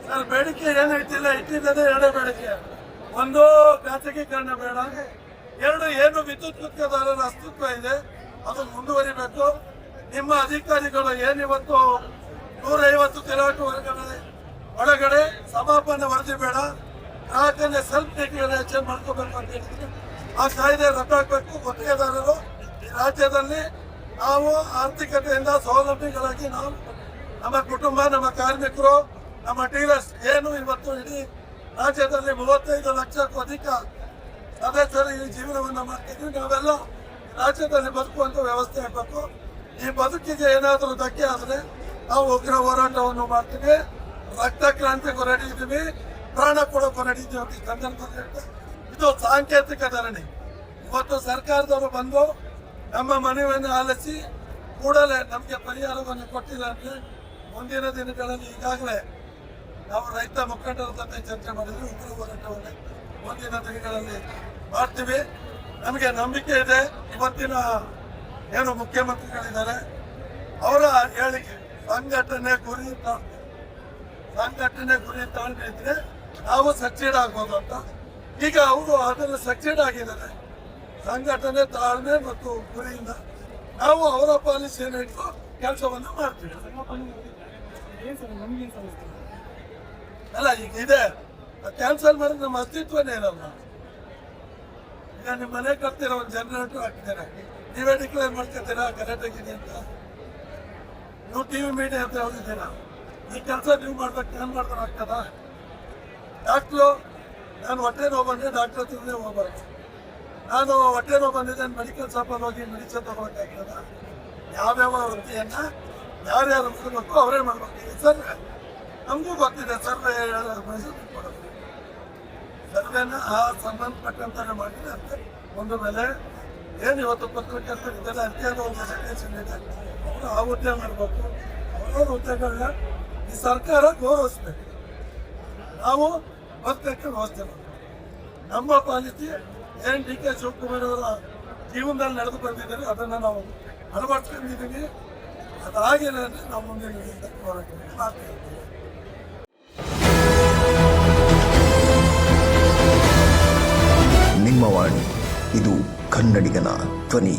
Sir ಬೇಡಿಕೆ ಏನು ಇಟ್ಟಿದ್ದದೆ ಎರಡೇ ಬೇಡಿಕೆ. ಒಂದು, ಖಾಸಗೀಕರಣ ಬೇಡ. ಎರಡು, ಏನು ವಿದ್ಯುತ್ ಗುತ್ತಿಗೆದಾರರ ಅಸ್ತಿತ್ವ ಇದೆ ಅದು ಮುಂದುವರಿಬೇಕು. ನಿಮ್ಮ ಅಧಿಕಾರಿಗಳು ಏನಿವತ್ತು 150 ಕಿಲೋಮೀಟರ್ ಒಳಗಡೆ ಸಮಾಪನ ವರದಿ ಬೇಡ, ಗ್ರಾಹಕನೇ ಸೆಲ್ಫ್ ಡಿಕ್ಲರೇಷನ್ ಮಾಡ್ಕೋಬೇಕು ಅಂತ ಹೇಳಿದ್ರೆ ಆ ಕಾಯ್ದೆ ರದ್ದಾಗಬೇಕು. ಗುತ್ತಿಗೆದಾರರು ಈ ರಾಜ್ಯದಲ್ಲಿ ನಾವು ಆರ್ಥಿಕತೆಯಿಂದ ಸ್ವಾವಲಂಬಿಗಳಾಗಿ ನಾವು, ನಮ್ಮ ಕುಟುಂಬ, ನಮ್ಮ ಕಾರ್ಮಿಕರು, ನಮ್ಮ ಡೀಲರ್ಸ್ ಏನು ಇವತ್ತು ಇಡೀ ರಾಜ್ಯದಲ್ಲಿ 35 ಲಕ್ಷಕ್ಕೂ ಅಧಿಕ ಸದಸ್ಯರು ಈ ಜೀವನವನ್ನು ಮಾಡ್ತಿದ್ವಿ. ನಾವೆಲ್ಲ ರಾಜ್ಯದಲ್ಲಿ ಬದುಕುವಂತ ವ್ಯವಸ್ಥೆ ಆಗಬೇಕು. ಈ ಬದುಕಿಗೆ ಏನಾದರೂ ಧಕ್ಕೆ ಆದರೆ ನಾವು ಉಗ್ರ ಹೋರಾಟವನ್ನು ಮಾಡ್ತೀವಿ, ರಕ್ತ ಕ್ರಾಂತಿಗೂ ರೆಡಿ ಇದ್ದೀವಿ, ಪ್ರಾಣ ಕೊಡೋಕ್ಕೂ ರೆಡಿ ಇದ್ದೀವಿ ಅಂತ ಈ ಸಂದರ್ಭದಲ್ಲಿ ಇದು ಸಾಂಕೇತಿಕ ಧರಣಿ. ಇವತ್ತು ಸರ್ಕಾರದವರು ಬಂದು ನಮ್ಮ ಮನವಿಯನ್ನು ಆಲಿಸಿ ಕೂಡಲೇ ನಮಗೆ ಪರಿಹಾರವನ್ನು ಕೊಟ್ಟಿಲ್ಲ ಅಂದರೆ ಮುಂದಿನ ದಿನಗಳಲ್ಲಿ ಈಗಾಗಲೇ ನಾವು ರೈತ ಮುಖಂಡರ ಜೊತೆ ಚರ್ಚೆ ಮಾಡಿದ್ವಿ. ಉಗ್ರ ಹೋರಾಟವನ್ನು ಮುಂದಿನ ದಿನಗಳಲ್ಲಿ ಮಾಡ್ತೀವಿ. ನಮಗೆ ನಂಬಿಕೆ ಇದೆ. ಇವತ್ತಿನ ಏನು ಮುಖ್ಯಮಂತ್ರಿಗಳಿದ್ದಾರೆ ಅವರ ಹೇಳಿಕೆ ಸಂಘಟನೆ ಗುರಿ ತಾಳ್ದಿದ್ರೆ ನಾವು ಸಕ್ಸೀಡ್ ಆಗ್ಬೋದು ಅಂತ. ಈಗ ಅವರು ಅದನ್ನು ಸಕ್ಸೀಡ್ ಆಗಿದ್ದಾರೆ. ಸಂಘಟನೆ, ತಾಳ್ಮೆ ಮತ್ತು ಗುರಿಯಿಂದ ನಾವು ಅವರ ಪಾಲಿಸಿಯನ್ನು ಇಟ್ಟು ಕೆಲಸವನ್ನು ಮಾಡ್ತೀವಿ. ಅಲ್ಲ, ಈಗ ಇದೆ ಕ್ಯಾನ್ಸಲ್ ಮಾಡಿದ್ರೆ ನಮ್ಮ ಅಸ್ತಿತ್ವನೇ ಇರಲ್ಲ. ಈಗ ನಿಮ್ಮ ಮನೆ ಕಟ್ತೀರ, ಒಂದು ಜನರೇಟರ್ ಹಾಕ್ತೀರ, ನೀವೇ ಡಿಕ್ಲೇರ್ ಮಾಡ್ಕೊತೀರಾ ಕರೆಕ್ಟ್ ಆಗಿದೆ ಅಂತ. ನೀವು ಟಿವಿ ಮೀಡಿಯಾ ಅಂತ ಹೋಗಿದ್ದೀರಾ, ಈ ಕೆಲಸ ನೀವು ಮಾಡ್ಬೇಕು, ನಾನು ಮಾಡಿದ್ರೆ ಆಗ್ತದ? ಡಾಕ್ಟ್ರು, ನಾನು ಹೊಟ್ಟೆ ನೋವು ಬಂದರೆ ಡಾಕ್ಟರ್ ಹತ್ರನೇ ಹೋಗ್ಬಾರ್ದು. ನಾನು ಹೊಟ್ಟೆ ನೋವು ಬಂದಿದ್ದೆ ಮೆಡಿಕಲ್ ಶಾಪಲ್ಲಿ ಹೋಗಿ ಮೆಡಿಸಿನ್ ತಗೊಳಕ್ಕಾಗ್ತದ? ಯಾವ್ಯಾವ ವೃತ್ತಿಯನ್ನು ಯಾರ್ಯಾರು ಮಾಡಬೇಕು ಅವರೇ ಮಾಡ್ಬೇಕು. ಸರ್ವೆ ನಮಗೂ ಗೊತ್ತಿದೆ, ಸರ್ವೆ ಸರ್ವೆನ ಆ ಸಂಬಂಧಪಟ್ಟಂತಾನೆ ಮಾಡಿದೆ ಅಂತ ಒಂದು ಬೆಲೆ. ಏನು ಇವತ್ತು ಪತ್ರಕರ್ತರಿದ್ದಾರೆ, ಅತ್ಯಂತ ಒಂದು ಸೆಟೇಷನ್ ಇದೆ, ಅವರು ಆ ಹುದ್ದೆ ಮಾಡಬೇಕು. ಅವರವ್ರ ಹುದ್ದೆಗಳನ್ನ ಈ ಸರ್ಕಾರ ಗೌರವಿಸ್ಬೇಕು. ನಾವು ಬದುಕಕ್ಕೆ ವ್ಯವಸ್ಥೆ ಮಾಡಬೇಕು. ನಮ್ಮ ಪಾಲಿಸಿ ಏನು ಡಿ ಕೆ ಶಿವಕುಮಾರ್ ಅವರ ಜೀವನದಲ್ಲಿ ನಡೆದು ಬಂದಿದ್ದಾರೆ ಅದನ್ನು ನಾವು ಅಳವಡಿಸ್ಕೊಂಡಿದ್ದೀವಿ. ಅದಾಗಿಲ್ಲ ಅಂದರೆ ನಾವು ಮುಂದೆ ಹೋರಾಟ ಮಾಡ್ತೀವಿ. ನಿಮ್ಮ ವಾಣಿ, ಇದು ಕನ್ನಡಿಗನ ಧ್ವನಿ.